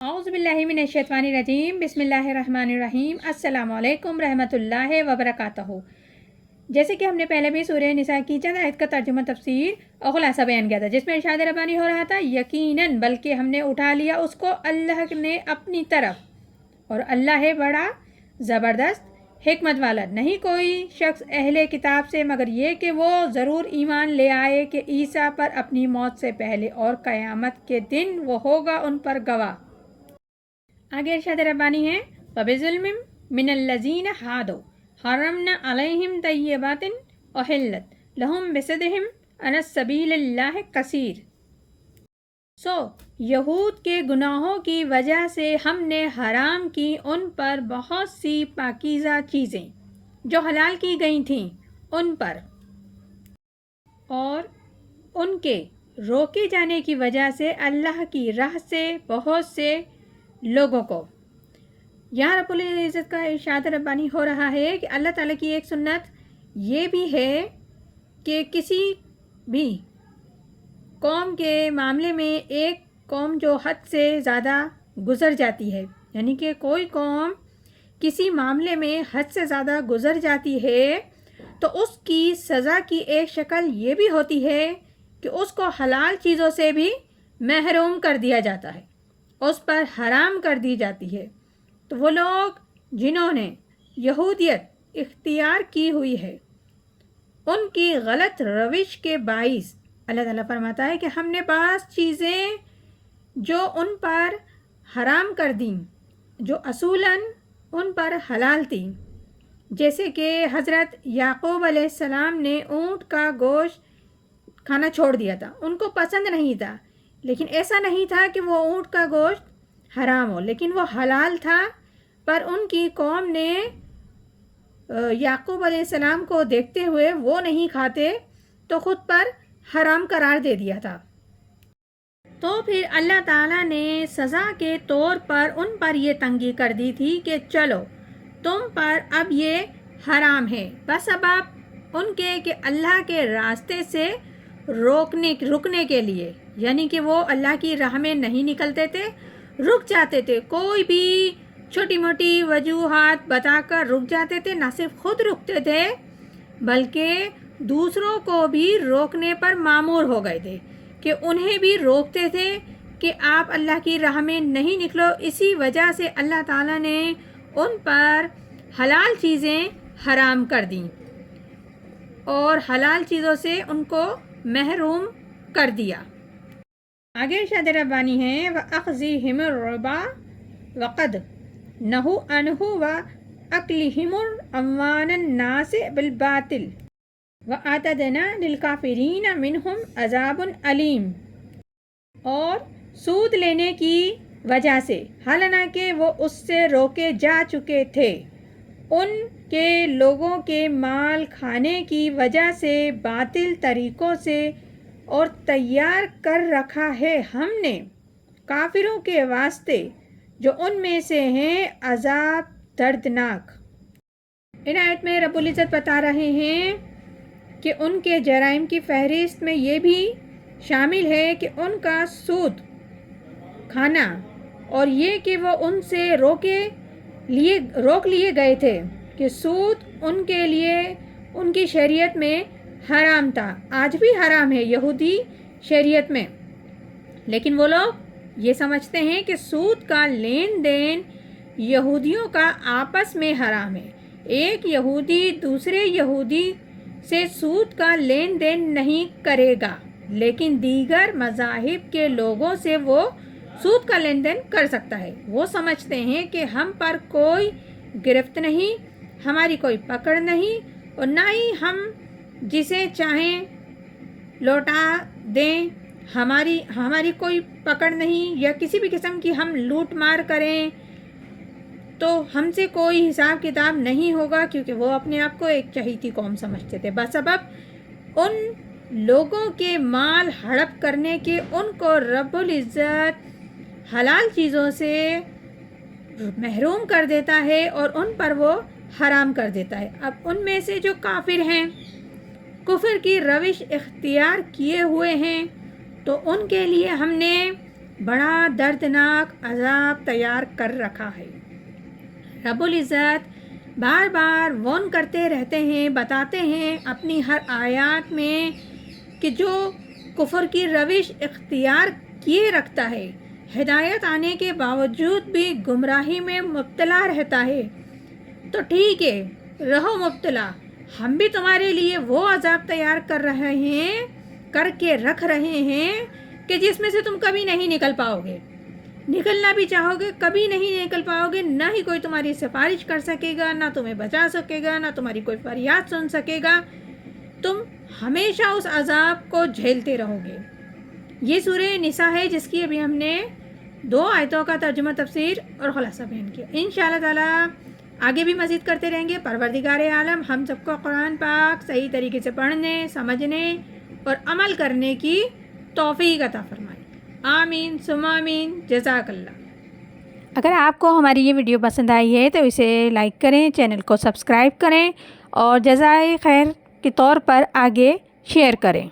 اعوذ باللہ من الشیطان الرجیم بسم اللہ الرحمن الرحیم السلام علیکم رحمۃ اللہ وبرکاتہ۔ جیسے کہ ہم نے پہلے بھی سورہ نساء کی چند آیت کا ترجمہ تفسیر اور خلاصہ بیان کیا تھا، جس میں ارشاد ربانی ہو رہا تھا یقیناً بلکہ ہم نے اٹھا لیا اس کو اللہ نے اپنی طرف، اور اللہ ہے بڑا زبردست حکمت والا۔ نہیں کوئی شخص اہل کتاب سے مگر یہ کہ وہ ضرور ایمان لے آئے کہ عیسیٰ پر اپنی موت سے پہلے اور قیامت کے دن وہ ہوگا ان پر گواہ۔ آگے ارشاد ربانی ہے فَبِظُلْمٍ مِّنَ الَّذِينَ هَادُوا حَرَّمْنَا عَلَيْهِمْ طَيِّبَاتٍ أُحِلَّتْ لَهُمْ بِصَدِّهِمْ عَنِ السَّبِيلِ اللَّهِ كَثِيرٌ۔ یہود کے گناہوں کی وجہ سے ہم نے حرام کی ان پر بہت سی پاکیزہ چیزیں جو حلال کی گئی تھیں ان پر، اور ان کے روکے جانے کی وجہ سے اللہ کی راہ سے بہت سے لوگوں کو۔ یہاں رب العزت کا ارشاد ربانی ہو رہا ہے کہ اللہ تعالیٰ کی ایک سنت یہ بھی ہے کہ کسی بھی قوم کے معاملے میں ایک قوم جو حد سے زیادہ گزر جاتی ہے، یعنی کہ کوئی قوم کسی معاملے میں حد سے زیادہ گزر جاتی ہے تو اس کی سزا کی ایک شکل یہ بھی ہوتی ہے کہ اس کو حلال چیزوں سے بھی محروم کر دیا جاتا ہے، اس پر حرام کر دی جاتی ہے۔ تو وہ لوگ جنہوں نے یہودیت اختیار کی ہوئی ہے، ان کی غلط روش کے باعث اللہ تعالیٰ فرماتا ہے کہ ہم نے بعض چیزیں جو ان پر حرام کر دیں جو اصولاً ان پر حلال تھیں، جیسے کہ حضرت یعقوب علیہ السلام نے اونٹ کا گوشت کھانا چھوڑ دیا تھا، ان کو پسند نہیں تھا، لیکن ایسا نہیں تھا کہ وہ اونٹ کا گوشت حرام ہو، لیکن وہ حلال تھا، پر ان کی قوم نے یعقوب علیہ السلام کو دیکھتے ہوئے وہ نہیں کھاتے تو خود پر حرام قرار دے دیا تھا۔ تو پھر اللہ تعالیٰ نے سزا کے طور پر ان پر یہ تنگی کر دی تھی کہ چلو تم پر اب یہ حرام ہے، بسبب ان کے کہ اللہ کے راستے سے رکنے کے لیے، یعنی کہ وہ اللہ کی راہ میں نہیں نکلتے تھے، رک جاتے تھے، کوئی بھی چھوٹی موٹی وجوہات بتا کر رک جاتے تھے، نہ صرف خود رکتے تھے بلکہ دوسروں کو بھی روکنے پر مامور ہو گئے تھے کہ انہیں بھی روکتے تھے کہ آپ اللہ کی راہ میں نہیں نکلو۔ اسی وجہ سے اللہ تعالیٰ نے ان پر حلال چیزیں حرام کر دیں اور حلال چیزوں سے ان کو محروم کر دیا۔ آگے ارشاد ربانی ہے وَأَخْذِهِمُ الرِّبَا وَقَدْ نَهُوا عَنْهُ وَأَكْلِهِمُ أَمْوَالَ النَّاسِ بِالْبَاطِلِ وَأَعْتَدْنَا لِلْكَافِرِينَ مِنْهُمْ عَذَابٌ أَلِيمٌ، اور سود لینے کی وجہ سے، حالانکہ وہ اس سے روکے جا چکے تھے، ان کے لوگوں کے مال کھانے کی وجہ سے باطل طریقوں سے، اور تیار کر رکھا ہے ہم نے کافروں کے واسطے جو ان میں سے ہیں عذاب دردناک۔ ان آیت میں رب العزت بتا رہے ہیں کہ ان کے جرائم کی فہرست میں یہ بھی شامل ہے کہ ان کا سود کھانا، اور یہ کہ وہ ان سے روک لیے گئے تھے کہ سود ان کے لیے ان کی شریعت میں حرام تھا، آج بھی حرام ہے یہودی شریعت میں، لیکن وہ لوگ یہ سمجھتے ہیں کہ سود کا لین دین یہودیوں کا آپس میں حرام ہے، ایک یہودی دوسرے یہودی سے سود کا لین دین نہیں کرے گا، لیکن دیگر مذاہب کے لوگوں سے وہ سود کا لین دین کر سکتا ہے۔ وہ سمجھتے ہیں کہ ہم پر کوئی گرفت نہیں، ہماری کوئی پکڑ نہیں، اور نہ ہی ہم جسے چاہیں لوٹا دیں، ہماری کوئی پکڑ نہیں، یا کسی بھی قسم کی ہم لوٹ مار کریں تو ہم سے کوئی حساب کتاب نہیں ہوگا، کیونکہ وہ اپنے آپ کو ایک چہیتی قوم سمجھتے تھے۔ بسبب ان لوگوں کے مال ہڑپ کرنے کے ان کو رب العزت حلال چیزوں سے محروم کر دیتا ہے اور ان پر وہ حرام کر دیتا ہے۔ اب ان میں سے جو کافر ہیں، کفر کی روش اختیار کیے ہوئے ہیں، تو ان کے لیے ہم نے بڑا دردناک عذاب تیار کر رکھا ہے۔ رب العزت بار بار وارن کرتے رہتے ہیں، بتاتے ہیں اپنی ہر آیات میں کہ جو کفر کی روش اختیار کیے رکھتا ہے، ہدایت آنے کے باوجود بھی گمراہی میں مبتلا رہتا ہے، تو ٹھیک ہے، رہو مبتلا، ہم بھی تمہارے لیے وہ عذاب تیار کر کے رکھ رہے ہیں کہ جس میں سے تم کبھی نہیں نکل پاؤ گے، نکلنا بھی چاہو گے کبھی نہیں نکل پاؤ گے، نہ ہی کوئی تمہاری سفارش کر سکے گا، نہ تمہیں بچا سکے گا، نہ تمہاری کوئی فریاد سن سکے گا، تم ہمیشہ اس عذاب کو جھیلتے رہو گے۔ یہ سورہ نساء ہے جس کی ابھی ہم نے 2 آیتوں کا ترجمہ، تفسیر اور خلاصہ بیان کیا۔ انشاءاللہ تعالی آگے بھی مزید کرتے رہیں گے۔ پروردگار عالم ہم سب کو قرآن پاک صحیح طریقے سے پڑھنے، سمجھنے اور عمل کرنے کی توفیق عطا فرمائے۔ آمین ثم آمین۔ جزاک اللہ۔ اگر آپ کو ہماری یہ ویڈیو پسند آئی ہے تو اسے لائک کریں، چینل کو سبسکرائب کریں اور جزائے خیر کے طور پر آگے شیئر کریں۔